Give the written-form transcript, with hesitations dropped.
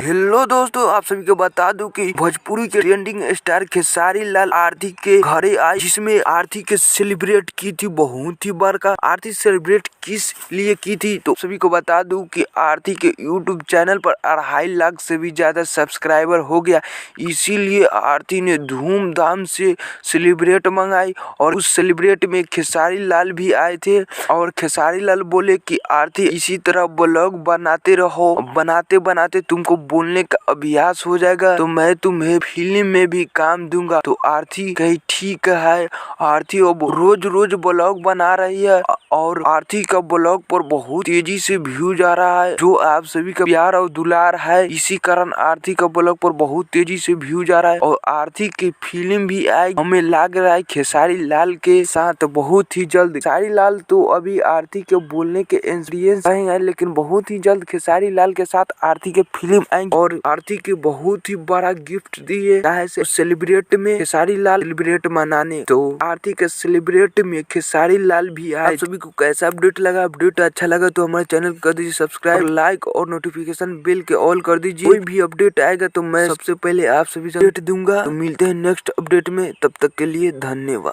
Hello दोस्तों, आप सभी को बता दूं कि भोजपुरी के ट्रेंडिंग स्टार खेसारी लाल आरती के घरे आई, जिसमें आरती के सेलिब्रेट की थी। बहुत ही बड़का आरती सेलिब्रेट किस लिए की थी, तो सभी को बता दूं कि आरती के यूट्यूब चैनल पर 2.5 लाख से भी ज्यादा सब्सक्राइबर हो गया। इसीलिए आरती ने धूमधाम से सेलिब्रेट मंगाई और उस सेलिब्रेट में खेसारी लाल भी आए थे। और खेसारी लाल बोले कि आरती इसी तरह ब्लॉग बनाते रहो, बनाते बनाते तुमको बोलने का अभ्यास हो जाएगा, तो मैं तुम्हें फिल्म में भी काम दूंगा। तो आरती कही ठीक है। आरती अब रोज रोज ब्लॉग बना रही है और आरती का ब्लॉग पर बहुत तेजी से व्यूज आ रहा है, जो आप सभी का प्यार और दुलार है। इसी कारण आरती का ब्लॉग पर बहुत तेजी से व्यूज आ रहा है और आरती की फिल्म भी आई। हमें लग रहा है खेसारी लाल के साथ बहुत ही जल्द। खेसारी लाल तो अभी आरती के बोलने के एक्सपीरियंस है, लेकिन बहुत ही जल्द खेसारी लाल के साथ आरती के फिल्म आएंगे और आरती के बहुत ही बड़ा गिफ्ट दिए सेलिब्रेट में खेसारी लाल सेलिब्रेट मनाने। तो आरती के सेलिब्रेट में खेसारी लाल भी आए। आप सभी को कैसा अपडेट लगा? अपडेट अच्छा लगा तो हमारे चैनल को कर दीजिए सब्सक्राइब, लाइक और नोटिफिकेशन बेल के ऑल कर दीजिए। कोई भी अपडेट आएगा तो मैं सबसे पहले आप सभी से अपडेट दूंगा। तो मिलते हैं नेक्स्ट अपडेट में, तब तक के लिए धन्यवाद।